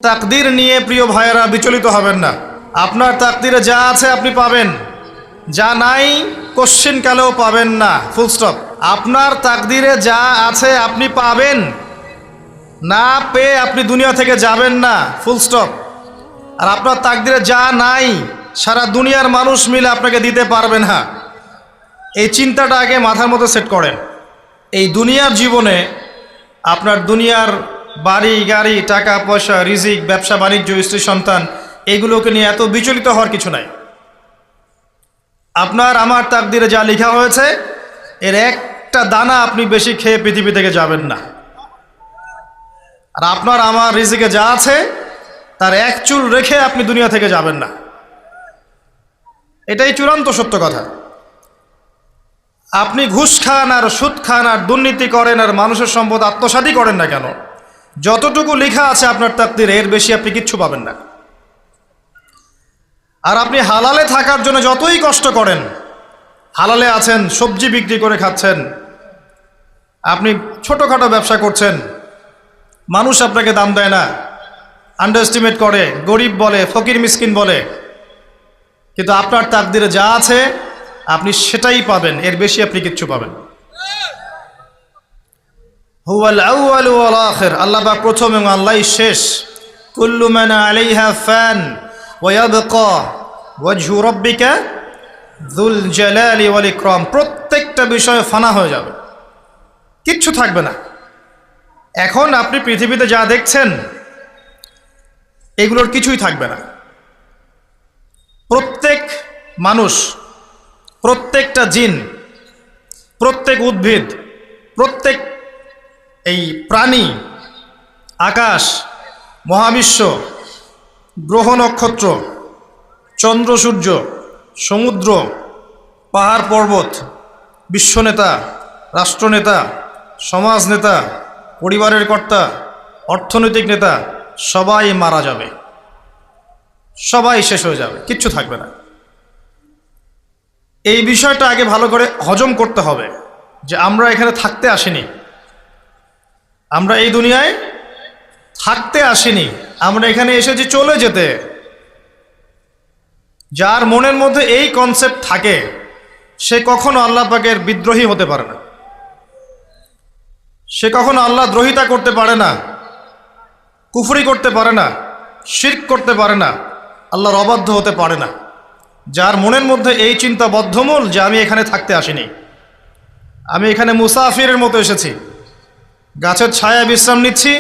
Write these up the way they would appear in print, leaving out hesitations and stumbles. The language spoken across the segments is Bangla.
তাকদীর নিয়ে প্রিয় ভাইয়েরা বিচলিত হবেন না। আপনার তাকদীরে যা আছে আপনি পাবেন, যা নাই কোশ্চিনকালেও পাবেন না, ফুল স্টপ। আপনার তাকদীরে যা আছে আপনি পাবেন, না পেয়ে আপনি দুনিয়া থেকে যাবেন না, ফুল স্টপ। আর আপনার তাকদীরে যা নাই সারা দুনিয়ার মানুষ মিলে আপনাকে দিতে পারবেন না। এই চিন্তাটা আগে মাথার মধ্যে সেট করেন। এই দুনিয়ার জীবনে আপনার দুনিয়ার বাড়ি গাড়ি, টাকা পয়সা, রিজিক, ব্যবসা বাণিজ্য, স্ত্রী সন্তান, এগুলোকে নিয়ে এত বিচলিত হওয়ার কিছু নাই। আপনার আমার তাকদীরে যা লেখা হয়েছে এর একটা দানা আপনি বেশি খেয়ে পৃথিবী থেকে যাবেন না। আর আপনার আমার রিজিকে যা আছে তার এক চুল রেখে আপনি দুনিয়া থেকে যাবেন না। এটাই চূড়ান্ত সত্য কথা। আপনি ঘুষ খান আর সুদ খান আর দুর্নীতি করেন আর মানুষের সম্পদ আত্মসাৎই করেন না কেন, যতটুকু লেখা আছে আপনার তাকদীরে এর বেশি আপনি কিচ্ছু পাবেন না। আর আপনি হালালে থাকার জন্য যতই কষ্ট করেন, হালালে আছেন, সবজি বিক্রি করে খাচ্ছেন, আপনি ছোটোখাটো ব্যবসা করছেন, মানুষ আপনাকে দাম দেয় না, আন্ডার এস্টিমেট করে, গরিব বলে, ফকির মিসকিন বলে, কিন্তু আপনার তাকদীরে যা আছে আপনি সেটাই পাবেন, এর বেশি আপনি কিচ্ছু পাবেন। হুয়াল আউয়ালু ওয়াল আখির, আল্লাহ পাক প্রথম এবং আল্লাহই শেষ। কুল্লু মান আলাইহা ফান ওয়া ইয়াবকা ওয়াজহু রাব্বিকা যুল জালালি ওয়াল ইকরাম। প্রত্যেকটা বিষয় ফানা হয়ে যাবে, কিচ্ছু থাকবে না। এখন আপনি পৃথিবীতে যা দেখছেন এগুলোর কিছুই থাকবে না। প্রত্যেক মানুষ, প্রত্যেকটা জিন, প্রত্যেক উদ্ভিদ, প্রত্যেক এই প্রাণী, আকাশ, মহাবিশ্ব, গ্রহ নক্ষত্র, চন্দ্র সূর্য, সমুদ্র, পাহাড় পর্বত, বিশ্বনেতা, রাষ্ট্রনেতা, সমাজ নেতা, পরিবারের কর্তা, অর্থনৈতিক নেতা, সবাই মারা যাবে, সবাই শেষ হয়ে যাবে, কিচ্ছু থাকবে না। এই বিষয়টা আগে ভালো করে হজম করতে হবে যে আমরা এখানে থাকতে আসিনি, আমরা এই দুনিয়ায় থাকতে আসিনি, আমরা এখানে এসেছি চলে যেতে। যার মনের মধ্যে এই কনসেপ্ট থাকে সে কখনো আল্লাহ পাকের বিদ্রোহী হতে পারে না, সে কখনো আল্লাহ দ্রোহিতা করতে পারে না, কুফরি করতে পারে না, শিরক করতে পারে না, আল্লাহর অবাধ্য হতে পারে না। যার মনের মধ্যে এই চিন্তা বদ্ধমূল যে আমি এখানে থাকতে আসিনি, আমি এখানে মুসাফিরের মতো এসেছি, গাছের ছায়ায় বিশ্রাম নিচ্ছি,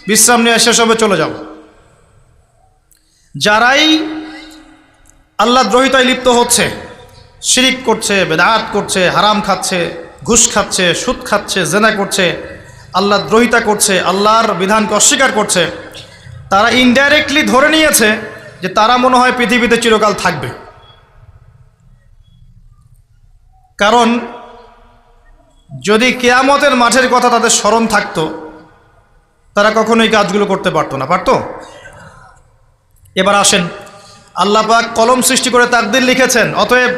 বিশ্রাম নিয়ে শেষ হবে চলে যাব। যারাই আল্লাহ দ্রোহিতায় লিপ্ত হচ্ছে, শিরিক করছে, বেদাত করছে, হারাম খাচ্ছে, ঘুষ খাচ্ছে, সুদ খাচ্ছে, জেনা করছে, আল্লাহ দ্রোহিতা করছে, আল্লাহর বিধানকে অস্বীকার করছে, তারা ইনডাইরেক্টলি ধরে নিয়েছে যে তারা মনে হয় পৃথিবীতে চিরকাল থাকবে। কারণ যদি কিয়ামতের মাঠের কথা তাদের স্মরণ থাকতো তারা কখনোই কাজগুলো করতে পারতো না, পারতো? এবার আসেন, আল্লাহ পাক কলম সৃষ্টি করে তাকদীর লিখেছেন, অতএব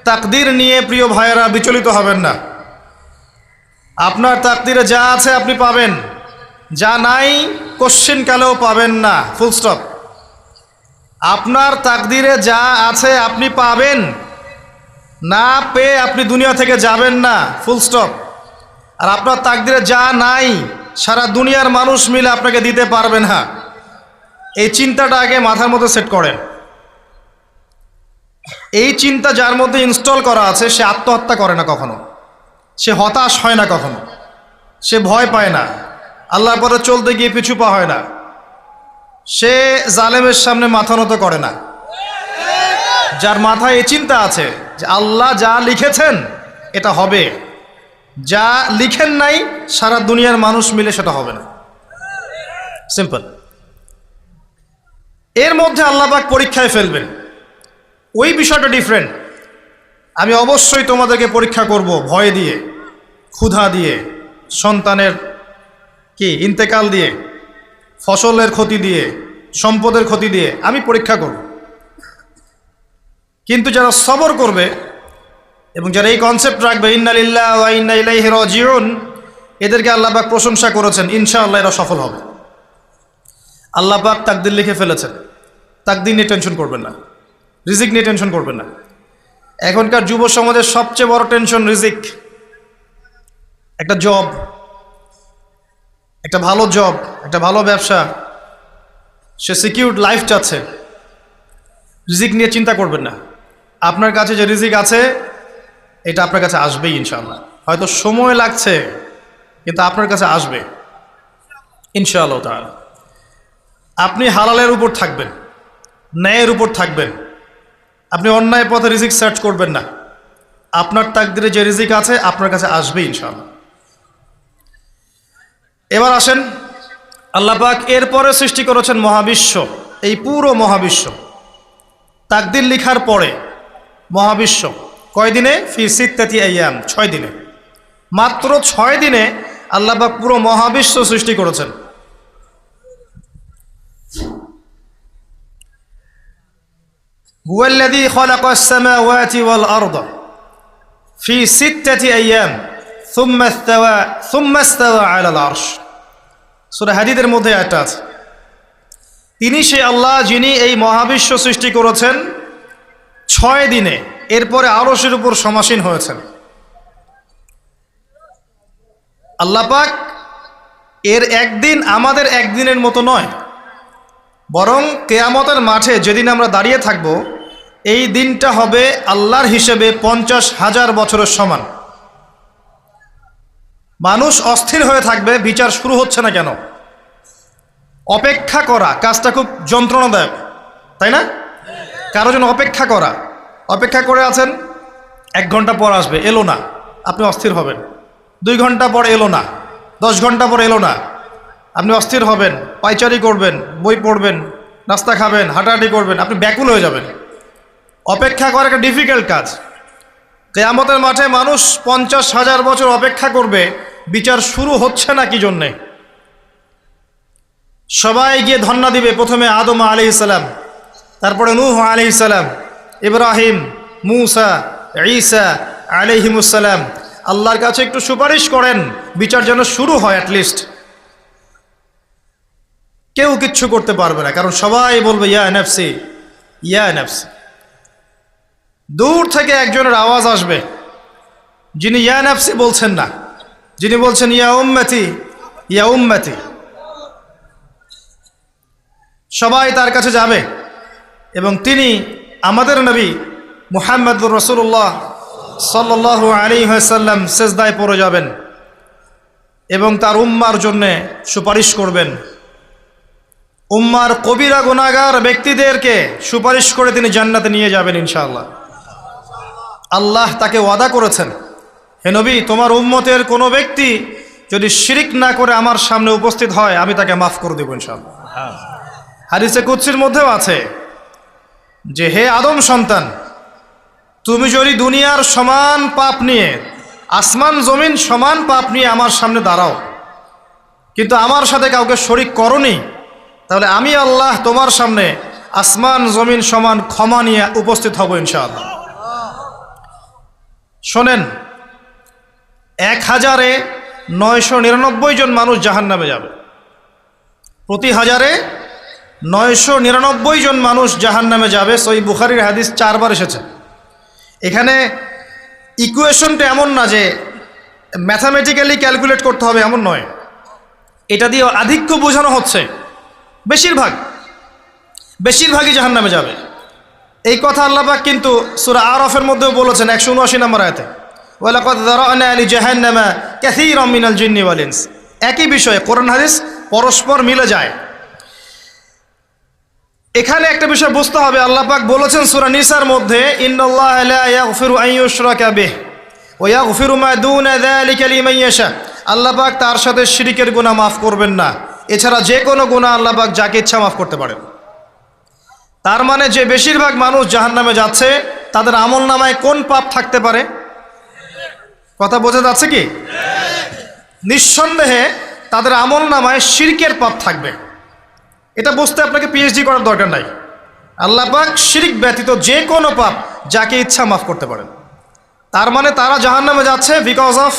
তাকদীর নিয়ে প্রিয় ভাইয়েরা বিচলিত হবেন না। আপনার তাকদীরে যা আছে আপনি পাবেন, যা নাই কোশ্চিনকালেও পাবেন না, ফুল স্টপ। আপনার তাকদীরে যা আছে আপনি পাবেন, না পেয়ে আপনি দুনিয়া থেকে যাবেন না, ফুল স্টপ। আর আপনার তাকদীরে যা নাই সারা দুনিয়ার মানুষ মিলে আপনাকে দিতে পারবেন না। এই চিন্তাটা আগে মাথার মধ্যে সেট করেন। এই চিন্তা যার মধ্যে ইনস্টল করা আছে সে আত্মহত্যা করে না কখনো, সে হতাশ হয় না কখনো, সে ভয় পায় না, আল্লাহর পরে চলতে গিয়ে পিছু পা হয় না, সে জালেমের সামনে মাথা নত করে না। যার মাথায় এই চিন্তা আছে যে আল্লাহ যা লিখেছেন এটা হবে, যা লিখেন নাই সারা দুনিয়ার মানুষ মিলে সেটা হবে না, সিম্পল। এর মধ্যে আল্লাহ পাক পরীক্ষায় ফেলবেন, ওই বিষয়টা ডিফারেন্ট। আমি অবশ্যই তোমাদেরকে পরীক্ষা করব ভয় দিয়ে, ক্ষুধা দিয়ে, সন্তানের কি ইন্তেকাল দিয়ে, ফসলের ক্ষতি দিয়ে, সম্পদের ক্ষতি দিয়ে আমি পরীক্ষা করব। কিন্তু যারা সবর করবে এবং যারা এই কনসেপ্ট রাখবে ইন্না লিল্লাহি ওয়া ইন্না ইলাইহি রাজিউন, এদেরকে আল্লাহ পাক প্রশংসা করেছেন, ইনশাআল্লাহ এরা সফল হবে। আল্লাহ পাক তাকদির লিখে ফেলেছেন, তাকদির নিয়ে টেনশন করবেন না, রিজিক নিয়ে টেনশন করবেন না। এখনকার যুব সমাজের সবচেয়ে বড় টেনশন রিজিক। একটা জব, একটা ভালো জব, একটা ভালো ব্যবসা, সে সিকিউরড লাইফ চাচ্ছে। রিজিক নিয়ে চিন্তা করবেন না। আপনার কাছে যে রিজিক আছে এটা আপনার কাছে আসবেই ইনশাআল্লাহ। হয়তো সময় লাগছে কিন্তু আপনার কাছে আসবে ইনশাআল্লাহ তাআলা। আপনি হালালের উপর থাকবেন, ন্যায়ের উপর থাকবেন। আপনি অন্যায় পথে রিজিক সার্চ করবেন না। আপনার তাকদিরে যে রিজিক আছে আপনার কাছে আসবে ইনশাআল্লাহ। এবার আসেন, আল্লাহ পাক এরপরে সৃষ্টি করেছেন মহাবিশ্ব। এই পুরো মহাবিশ্ব তাকদির লিখার পরে মহাবিশ্ব কয় দিনে? ফি সিত্তাতি আইয়াম, 6 দিনে। মাত্র 6 দিনে আল্লাহ পাক পুরো মহাবিশ্ব সৃষ্টি করেছেন। হুয়াল্লাযী খালাকাস সামাওয়াতি ওয়াল আরদা ফি সিত্তাতি আইয়াম সুম্মা ইসতাওয়া আলাল আরশ। সূরা হাদীদের মধ্যে একটা আছে, তিনি সে আল্লাহ যিনি এই মহাবিশ্ব সৃষ্টি করেছেন 6 দিনে, এরপরে আরশের উপর সমাসীন হয়েছেন। আল্লাহ পাক এর একদিন আমাদের একদিনের মতো নয়, বরং কিয়ামতের মাঠে যেদিন আমরা দাঁড়িয়ে থাকব এই দিনটা হবে আল্লাহর হিসেবে 50,000 বছরের সমান। মানুষ অস্থির হয়ে থাকবে, বিচার শুরু হচ্ছে না কেন। অপেক্ষা করা কাজটা খুব যন্ত্রণাদায়ক, তাই না? কারো জন্য অপেক্ষা করা, অপেক্ষা করে আছেন, 1 ঘন্টা পর আসবে, এলো না, আপনি অস্থির হবেন। 2 ঘন্টা পর এলো না, 10 ঘন্টা পর এলো না, আপনি অস্থির হবেন, পায়চারি করবেন, বই পড়বেন, নাস্তা খাবেন, হাঁটাহাঁটি করবেন, আপনি ব্যাকুল হয়ে যাবেন। অপেক্ষা করা একটা ডিফিকাল্ট কাজ। কিয়ামতের মাঠে মানুষ 50,000 বছর অপেক্ষা করবে, বিচার শুরু হচ্ছে না কি জন্যে। সবাই গিয়ে ধন্না দিবে, প্রথমে আদম আলাইহিস সালাম, তারপরে নূহ আলাইহিস সালাম, ইব্রাহিম, মূসা, ঈসা আলাইহিমুস সালাম। আল্লাহর কাছে একটু সুপারিশ করেন, বিচার যেন শুরু হয় অ্যাটলিস্ট। কেউ কিচ্ছু করতে পারবে না, কারণ সবাই বলবে ইয়া নাফসি, ইয়া নাফসি। দূর থেকে একজনের আওয়াজ আসবে, যিনি ইয়া নাফসি বলছেন না, যিনি বলছেন ইয়া উম্মতি, ইয়া উম্মতি। সবাই তার কাছে যাবে এবং তিনি আমাদের নবী মুহাম্মদুর রাসূলুল্লাহ সাল্লাল্লাহু আলাইহি ওয়াসাল্লাম সিজদায় পড়ে যাবেন এবং তার উম্মার জন্যে সুপারিশ করবেন। উম্মার কবিরা গুনাহগার ব্যক্তিদেরকে সুপারিশ করে তিনি জান্নাতে নিয়ে যাবেন ইনশাআল্লাহ। আল্লাহ তাকে ওয়াদা করেছেন, হে নবী, তোমার উম্মতের কোনো ব্যক্তি যদি শিরিক না করে আমার সামনে উপস্থিত হয় আমি তাকে মাফ করে দেব ইনশাআল্লাহ। হাদিসে কুদসির মধ্যেও আছে যে হে আদম সন্তান, তুমি যদি দুনিয়ার সমান পাপ নিয়ে, আসমান জমিন সমান পাপ নিয়ে আমার সামনে দাঁড়াও, কিন্তু আমার সাথে কাউকে শরিক করনি, তাহলে আমি আল্লাহ তোমার সামনে আসমান জমিন সমান ক্ষমা নিয়ে উপস্থিত হব ইনশাআল্লাহ। শোনেন, 1000-999 জন মানুষ জাহান্নামে যাবে, প্রতি 1000-999 জন মানুষ জাহান্নামে যাবে। সহিহ বুখারীর হাদিস 4 বার এসেছে। এখানে ইকুয়েশনটা এমন না যে ম্যাথামেটিক্যালি ক্যালকুলেট করতে হবে, এমন নয়। এটা দিয়ে আধিক্য বোঝানো হচ্ছে, বেশিরভাগই জাহান্নামে যাবে। এই কথা আল্লাহ পাক কিন্তু সূরা আরাফের মধ্যেও বলেছেন 179 নম্বর আয়াতে, ওয়ালাকাদ যারানা লিজাহান্নামা কাসীরাম মিনাল জিন্নি ওয়াল ইনস। একই বিষয়ে কোরআন হাদিস পরস্পর মিলে যায়। এখানে একটা বিষয় বুঝতে হবে, আল্লাহ পাক বলেছেন সূরা নিসার মধ্যে, ইন্নাল্লাহা লা ইয়াগফিরু আন ইউশরাকা বিহি ওয়া ইয়াগফিরু মা দুনা যালিকা লিমান ইয়াশা। আল্লাহ পাক তার সাথে শিরকের গুনাহ মাফ করবেন না, এছাড়া যে কোনো গুনাহ আল্লাহ পাক যাকে ইচ্ছা মাফ করতে পারেন। তার মানে যে বেশিরভাগ মানুষ জাহান্নামে যাচ্ছে তাদের আমল নামায় কোন পাপ থাকতে পারে? কথা বোঝা যাচ্ছে কি? নিঃসন্দেহে তাদের আমল নামায় শিরকের পাপ থাকবে। এটা বুঝতে আপনাকে পিএইচডি করার দরকার নাই। আল্লাহ পাক শিরক ব্যতীত যে কোনো পাপ যাকে ইচ্ছা মাফ করতে পারেন। তার মানে তারা জাহান্নামে যাচ্ছে বিকজ অফ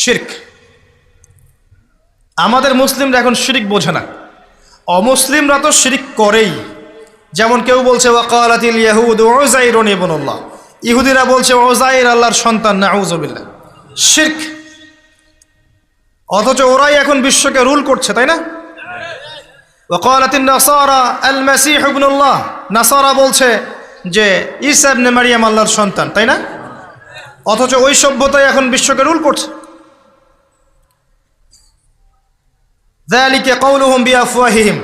শিরক। আমাদের মুসলিমরা এখন শিরক বোঝে না, অমুসলিমরা তো শিরক করেই। যেমন কেউ বলছে ওয়াকালাতিল ইয়াহুদ উযাইরুন ইবনুল্লাহ, ইহুদিরা বলছে উযাইর আল্লাহর সন্তান, নাউযুবিল্লাহ, শিরক। অথচ ওরাই এখন বিশ্বকে রুল করছে, তাই না? ওয়াকালাতিন নাসারা আল মাসীহ ইবনুল্লাহ, নাসারা বলছে যে ঈসা ইবনে মারইয়াম আল্লাহর সন্তান, তাই না? অথচ ওই সভ্যতাই এখন বিশ্বকে রুল করছে। যালিকা কাউলুহুম বিআফওয়াহিহিম,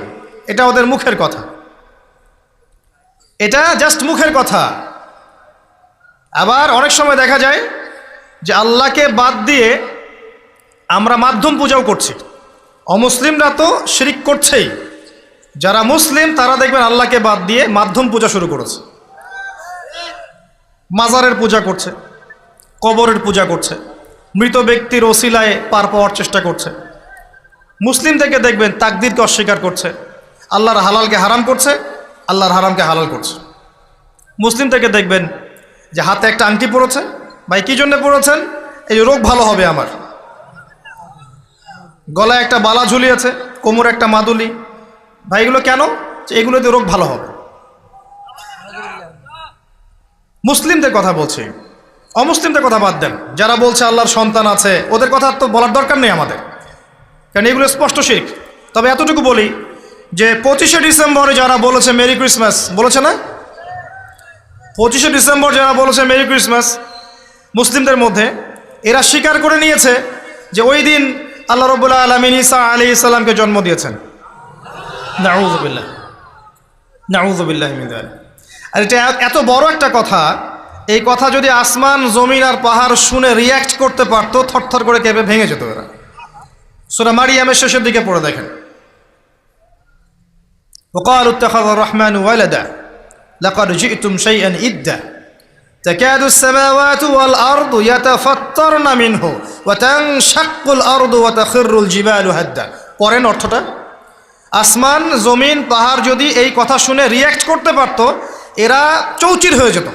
এটা ওদের মুখের কথা, এটা জাস্ট মুখের কথা। আবার অনেক সময় দেখা যায় যে আল্লাহকে বাদ দিয়ে আমরা মাধ্যম পূজাও করছি। অমুসলিমরা তো শিরক করছেই, যারা মুসলিম তারা দেখবেন আল্লাহকে বাদ দিয়ে মাধ্যম পূজা শুরু করেছে। মাজারের পূজা করছে, কবরের পূজা করছে, মৃত ব্যক্তির ওসিলায় পার পাওয়ার চেষ্টা করছে। মুসলিম থেকে দেখবেন তাকদীরকে অস্বীকার করছে, আল্লাহর হালালকে হারাম করছে, আল্লাহর হারামকে হালাল করছে। মুসলিম থেকে দেখবেন যে হাতে একটা আংটি পরেছে, ভাই কী জন্য পরেছেন? এই রোগ ভালো হবে আমার। গলায় একটা বালা ঝুলিয়েছে, কোমরে একটা মাদুলি, ভাই এগুলো কেন? এগুলোতে রোগ ভালো হবে। মুসলিমদের কথা বলছি, অমুসলিমদের কথা বাদ দেন। যারা বলছে আল্লাহর সন্তান আছে ওদের কথা তো বলার দরকার নেই আমাদের, কারণ এগুলো স্পষ্ট শিরক। তবে এতটুকু বলি যে 25শে ডিসেম্বরে যারা বলেছে মেরি ক্রিসমাস, বলেছে না? 25শে ডিসেম্বর যারা বলেছে মেরি ক্রিসমাস মুসলিমদের মধ্যে, এরা স্বীকার করে নিয়েছে যে ওই দিন আল্লাহ রাব্বুল আলামিন ঈসা আলাইহিস সালামকে জন্ম দিয়েছেন। নাউযুবিল্লাহ, নাউযুবিল্লাহ মিন যালিক। আর এটা এত বড় একটা কথা, এই কথা যদি আসমান জমিন আর পাহাড় শুনে রিয়্যাক্ট করতে পারতো, থরথর করে কেঁপে ভেঙে যেত এরা। সূরা মারিয়ামের শেষের দিকে পড়ে দেখেন, ওয়াকালু ইত্তাখাযার রাহমানু ওয়ালাদা লাকাদ জি'তুম শাইআন ইদ্দা তাকাদু আস-সামাওয়াতু ওয়াল আরদু ইয়াতাফাত্তারনা মিনহু ওয়া তানশাক্কুল আরদু ওয়া তাখিরুল জিবালু হাদ্দা। পড়েন অর্থটা। আসমান জমিন পাহাড় যদি এই কথা শুনে রিয়্যাক্ট করতে পারতো, এরা চৌচির হয়ে যেত।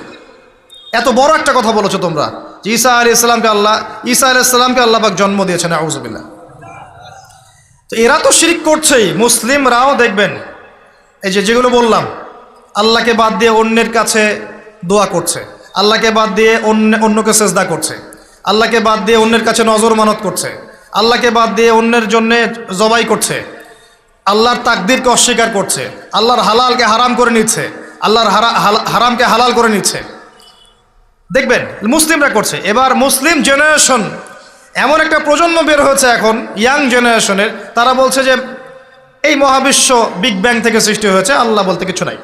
এত বড় একটা কথা বলেছো তোমরা যে ঈসা আলাইহিস সালামকে আল্লাহ পাক জন্ম দিয়েছেন, নাউযুবিল্লাহ। তো এরা তো শিরক করছেই। মুসলিমরাও দেখবেন এই যেগুলো বললাম, আল্লাহকে বাদ দিয়ে অন্যের কাছে দোয়া করছে, আল্লাহকে বাদ দিয়ে অন্যকে সেজদা করছে, আল্লাহকে বাদ দিয়ে অন্যের কাছে নজর মানত করছে, আল্লাহকে বাদ দিয়ে অন্যের জন্য জবাই করছে, আল্লাহর তাকদীরকে অস্বীকার করছে, আল্লাহর হালালকে হারাম করে নিচ্ছে, আল্লাহর হারামকে হালাল করে নিচ্ছে। দেখবেন মুসলিমরা করছে। এবার মুসলিম জেনারেশন, এমন একটা প্রজন্ম বের হয়েছে এখন ইয়াং জেনারেশনের, তারা বলছে যে এই মহাবিশ্ব বিগ ব্যাং থেকে সৃষ্টি হয়েছে, আল্লাহ বলতে কিছু নাই।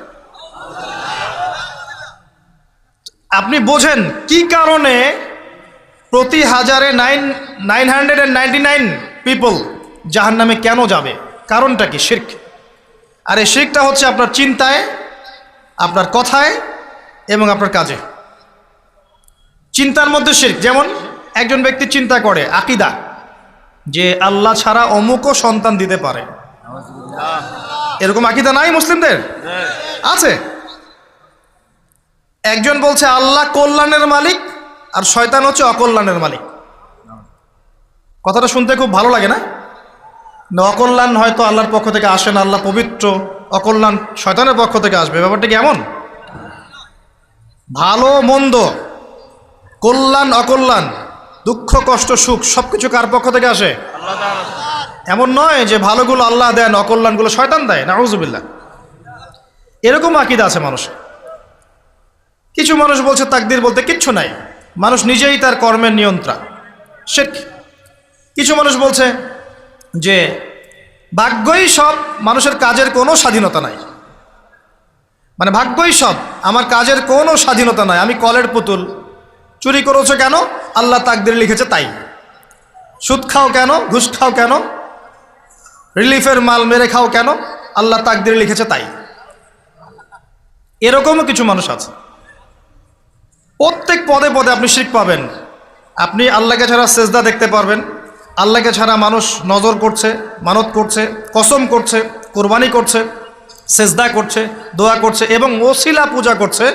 আপনি বোঝেন কি কারণে প্রতি হাজারে 999 পিপল জাহান্নামে কেন যাবে? কারণটা কি? শিরক। আর এই শিরকটা হচ্ছে আপনার চিন্তায়, আপনার কথায় এবং আপনার কাজে। চিন্তার মধ্যে শিরক। যেমন একজন ব্যক্তি চিন্তা করে আকীদা যে আল্লাহ ছাড়া অমুকও সন্তান দিতে পারে, এরকম আকীদা নাই মুসলিমদের? আছে। একজন বলছে আল্লাহ কল্যাণের মালিক আর শয়তান হচ্ছে অকল্যাণের মালিক। কথাটা শুনতে খুব ভালো লাগে না? অকল্যাণ হয়তো আল্লাহর পক্ষ থেকে আসে না, আল্লাহ পবিত্র, অকল্যাণ শয়তানের পক্ষ থেকে আসবে। ব্যাপারটা কি এমন? ভালো মন্দ, কল্যাণ অকল্যাণ, দুঃখ কষ্ট সুখ সবকিছু কার পক্ষ থেকে আসে? এমন নয় যে ভালোগুলো আল্লাহ দেন, অকল্যাণগুলো শয়তান দেয়, নাউযুবিল্লাহ। এরকম আকীদা আছে মানুষের। কিছু মানুষ বলছে তাকদীর বলতে কিচ্ছু নাই, মানুষ নিজেই তার কর্মের নিয়ন্ত্রণ, শিরক। কিছু মানুষ বলছে যে ভাগ্যই সব, মানুষের কাজের কোনো স্বাধীনতা নাই। মানে ভাগ্যই সব, আমার কাজের কোনো স্বাধীনতা নাই, আমি কলের পুতুল। চুরি করেছো কেন? আল্লাহ তাকদীরে লিখেছে তাই। সুদ খাও কেন? ঘুষ খাও কেন? রিলিফের মাল মেরে খাও কেন? আল্লাহ তাকদীরে লিখেছে তাই। এরকমও কিছু মানুষ আছে। প্রত্যেক পদে পদে আপনি শিরক পাবেন। আপনি আল্লাহকে ছাড়া সেজদা দেখতে পারবেন, আল্লাহকে ছাড়া মানুষ নজর করছে, মানত করছে, কসম করছে, কোরবানি করছে, সেজদা করছে, দোয়া করছে এবং ওসিলা পূজা করছে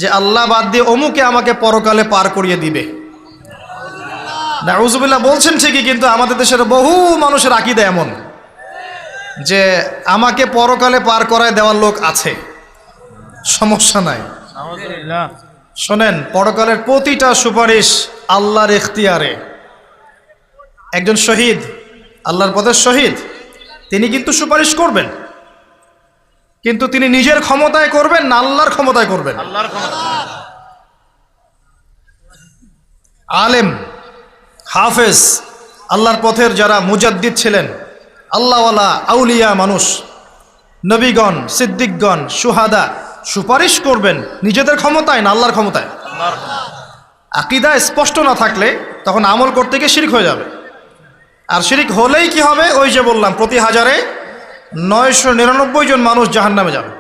যে আল্লাহ বাদ দিয়ে অমুকে আমাকে পরকালে পার করিয়ে দিবে। নাউযুবিল্লাহ বলছেন ঠিকই, কিন্তু আমাদের দেশের বহু মানুষের আকীদা এমন। যে আমাকে পরকালে পার করায় দেওয়ার লোক আছে, সমস্যা নাই। শোনেন, পরকালের প্রতিটা সুপারিশ আল্লাহর ইখতিয়ারে। একজন শহীদ, আল্লাহর পথের শহীদ, তিনি কিন্তু সুপারিশ করবেন, কিন্তু তিনি নিজের ক্ষমতায় করবেন না আল্লাহর ক্ষমতায় করবেন? আলেম, হাফেজ, আল্লাহর পথের যারা মুজাদ্দিদ ছিলেন, আল্লাহওয়ালা আউলিয়া মানুষ, নবীগণ, সিদ্দিকগণ, সুহাদা, সুপারিশ করবেন নিজেদের ক্ষমতায় না আল্লাহর ক্ষমতায়? আকীদা স্পষ্ট না থাকলে তখন আমল করতে গিয়ে শিরক হয়ে যাবে। আর শিরক হলেই কি হবে? ওই যে বললাম, প্রতি হাজারে 999 জন মানুষ জাহান্নামে যাবে।